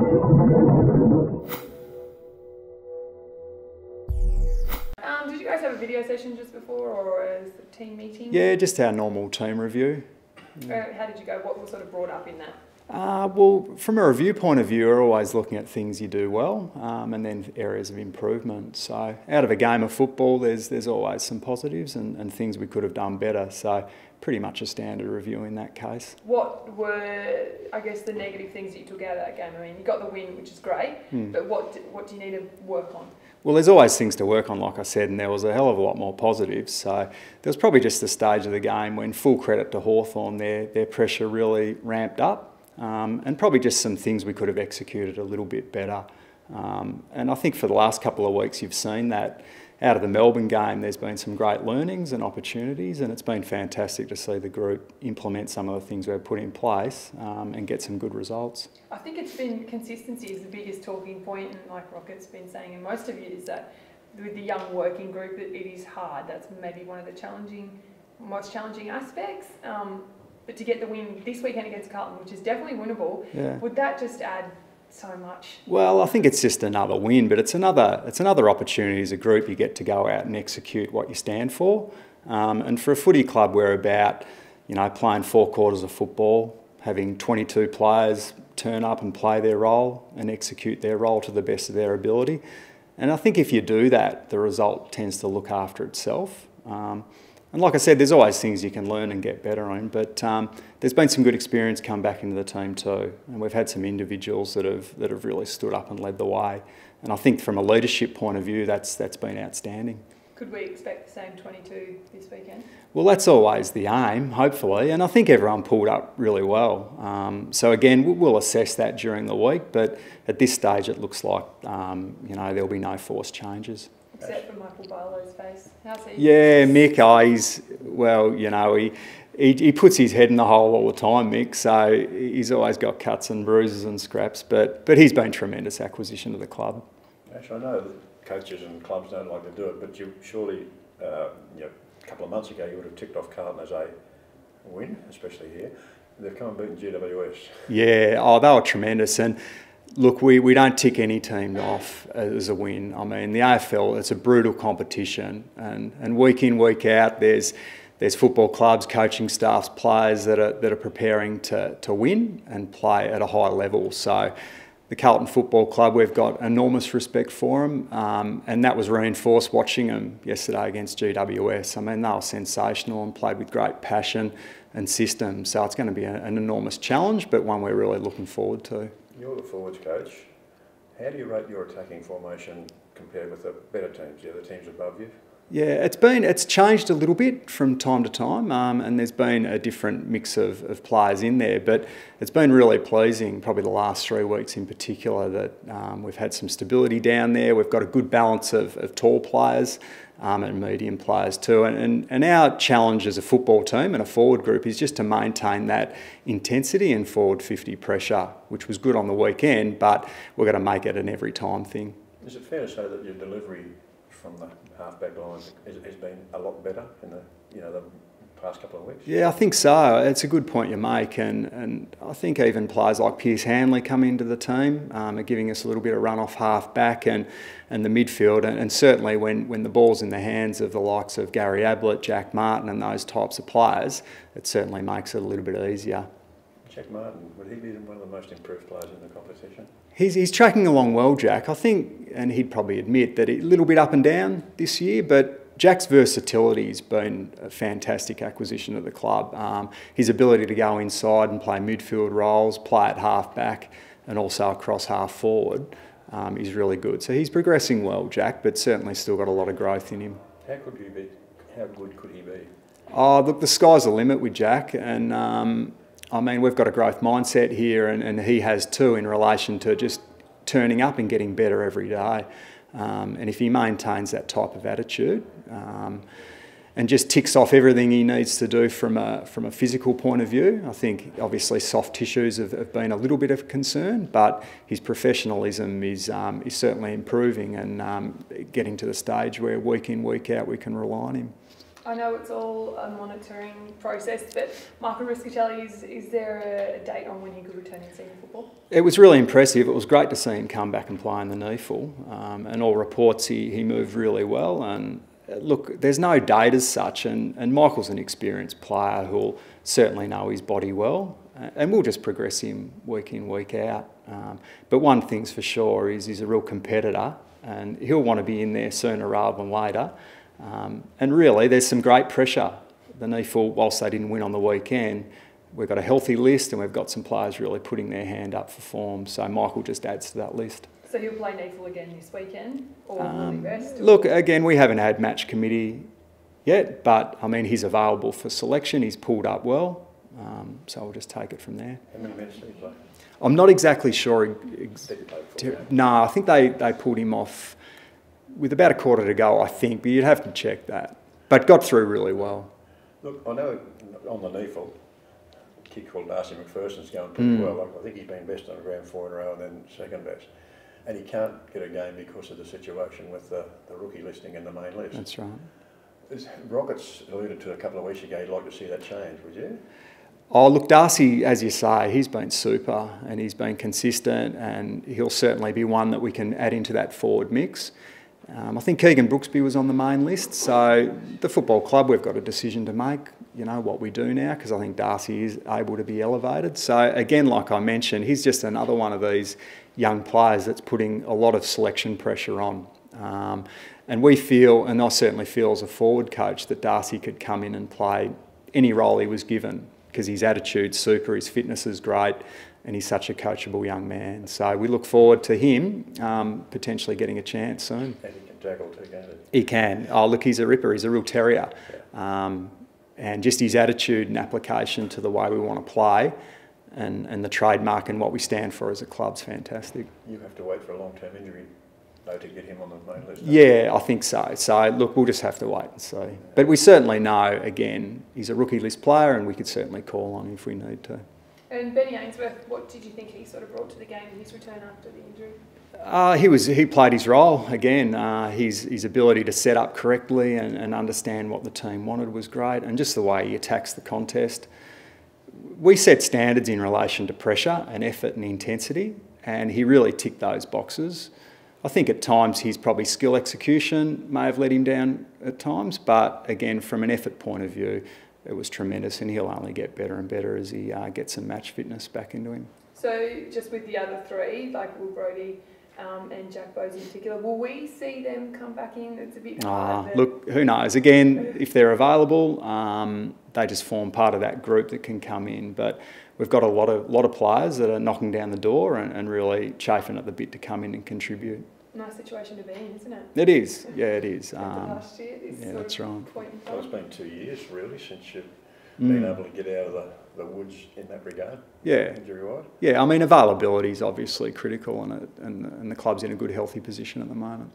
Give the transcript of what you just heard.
Did you guys have a video session just before, or a team meeting? Yeah, just our normal team review. How did you go? What was sort of brought up in that? Well, from a review point of view, we're always looking at things you do well and then areas of improvement. So out of a game of football, there's always some positives and things we could have done better. So pretty much a standard review in that case. What were, I guess, the negative things that you took out of that game? I mean, you got the win, which is great, but what do you need to work on? Well, there's always things to work on, like I said, and there was a hell of a lot more positives. So there was probably just the stage of the game when, full credit to Hawthorn, their pressure really ramped up. And probably just some things we could have executed a little bit better. And I think for the last couple of weeks you've seen that out of the Melbourne game there's been some great learnings and opportunities, and it's been fantastic to see the group implement some of the things we've put in place and get some good results. I think it's been consistency is the biggest talking point, and like Rocket's been saying in most of it, is that with the young working group it is hard. That's maybe one of the most challenging aspects. But to get the win this weekend against Carlton, which is definitely winnable, would that just add so much? Well, I think it's just another win, but it's another opportunity as a group. You get to go out and execute what you stand for. And for a footy club, we're about, playing 4 quarters of football, having 22 players turn up and play their role and execute their role to the best of their ability. And I think if you do that, the result tends to look after itself. And like I said, there's always things you can learn and get better on, but there's been some good experience come back into the team too. And we've had some individuals that have really stood up and led the way. And I think from a leadership point of view, that's been outstanding. Could we expect the same 22 this weekend? Well, that's always the aim, hopefully, and I think everyone pulled up really well. So again, we'll assess that during the week, but at this stage it looks like there'll be no forced changes. Except for Michael Barlow's face. How's he? Yeah, Mick, he puts his head in the hole all the time, Mick, so he's always got cuts and bruises and scraps, but he's been a tremendous acquisition to the club. Actually, I know that coaches and clubs don't like to do it, but you surely, a couple of months ago you would have ticked off Carlton as a win, especially here. They've come and beaten GWS. Yeah, they were tremendous. And look, we don't tick any team off as a win. I mean, the AFL, it's a brutal competition, and week in, week out, there's football clubs, coaching staffs, players that are preparing to win and play at a high level. So the Carlton Football Club, we've got enormous respect for them, and that was reinforced watching them yesterday against GWS. I mean, they were sensational and played with great passion and system. So it's going to be an enormous challenge, but one we're really looking forward to. You're the forwards coach. How do you rate your attacking formation compared with the better teams, the other teams above you? Yeah, it's changed a little bit from time to time, and there's been a different mix of players in there, but it's been really pleasing, probably the last 3 weeks in particular, that we've had some stability down there. We've got a good balance of tall players and medium players too, and our challenge as a football team and a forward group is just to maintain that intensity and forward 50 pressure, which was good on the weekend, but we're going to make it an every time thing. Is it fair to say that your delivery from the half-back line has been a lot better in the past couple of weeks? Yeah, I think so. It's a good point you make, and I think even players like Pierce Hanley come into the team are giving us a little bit of run off half-back and the midfield, and certainly when the ball's in the hands of the likes of Gary Ablett, Jack Martin and those types of players, it certainly makes it a little bit easier. Jack Martin, would he be one of the most improved players in the competition? He's tracking along well, Jack. I think, and he'd probably admit that a little bit up and down this year, but Jack's versatility has been a fantastic acquisition of the club. His ability to go inside and play midfield roles, play at half-back and also across half-forward is really good. So he's progressing well, Jack, but certainly still got a lot of growth in him. How good could he be? Oh, look, the sky's the limit with Jack, and I mean, we've got a growth mindset here, and he has too, in relation to just turning up and getting better every day. And if he maintains that type of attitude and just ticks off everything he needs to do from a physical point of view, I think obviously soft tissues have been a little bit of concern, but his professionalism is certainly improving and getting to the stage where week in, week out we can rely on him. I know it's all a monitoring process, but Michael Riscatelli, is there a date on when he could return in senior football? It was really impressive. It was great to see him come back and play in the knee full. And all reports he moved really well. And look, there's no date as such. And Michael's an experienced player who'll certainly know his body well. And we'll just progress him week in, week out. But one thing's for sure is he's a real competitor and he'll want to be in there sooner rather than later. And really, there's some great pressure. The knee full, whilst they didn't win on the weekend, we've got a healthy list and we've got some players really putting their hand up for form. So Michael just adds to that list. So he'll play knee full again this weekend, or will he rest? Look, again, we haven't had match committee yet, but I mean, he's available for selection. He's pulled up well, so we'll just take it from there. How many minutes did he play? I'm not exactly sure. No, I think they pulled him off with about a quarter to go, I think, but you'd have to check that. But got through really well. Look, I know on the knee full, a kid called Darcy McPherson's going pretty well. Like, I think he's been best on the ground 4 in a row and then second best. And he can't get a game because of the situation with the rookie listing in the main list. That's right. Rockets alluded to a couple of weeks ago, you'd like to see that change, would you? Oh, look, Darcy, as you say, he's been super and he's been consistent and he'll certainly be one that we can add into that forward mix. I think Keegan Brooksby was on the main list, so the football club, we've got a decision to make, you know, what we do now, because I think Darcy is able to be elevated. So again, like I mentioned, he's just another one of these young players that's putting a lot of selection pressure on. And we feel, and I certainly feel as a forward coach, that Darcy could come in and play any role he was given, because his attitude's super, his fitness is great, and he's such a coachable young man. So we look forward to him potentially getting a chance soon. And he can tackle too, can't he? He can. Oh, look, he's a ripper. He's a real terrier. Yeah. And just his attitude and application to the way we want to play and the trademark and what we stand for as a club's fantastic. You have to wait for a long-term injury, though, to get him on the main list. Yeah, I think so. So, look, we'll just have to wait and see. Yeah. But we certainly know, again, he's a rookie list player and we could certainly call on him if we need to. And Benny Ainsworth, what did you think he sort of brought to the game in his return after the injury? He played his role again. His ability to set up correctly and understand what the team wanted was great, and just the way he attacks the contest. We set standards in relation to pressure and effort and intensity, and he really ticked those boxes. I think at times his probably skill execution may have let him down at times, but again, from an effort point of view, it was tremendous, and he'll only get better and better as he gets some match fitness back into him. So just with the other three, like Will Brodie and Jack Bowes in particular, will we see them come back in? It's a bit hard. Look, who knows? Again, if they're available, they just form part of that group that can come in. But we've got a lot of players that are knocking down the door and really chafing at the bit to come in and contribute. Nice situation to be in, isn't it? It is, yeah, it is. Last year, yeah, that's right. Well, it's been 2 years really since you've been able to get out of the woods in that regard. Yeah, injury-wise. Yeah, I mean availability is obviously critical, and the club's in a good, healthy position at the moment.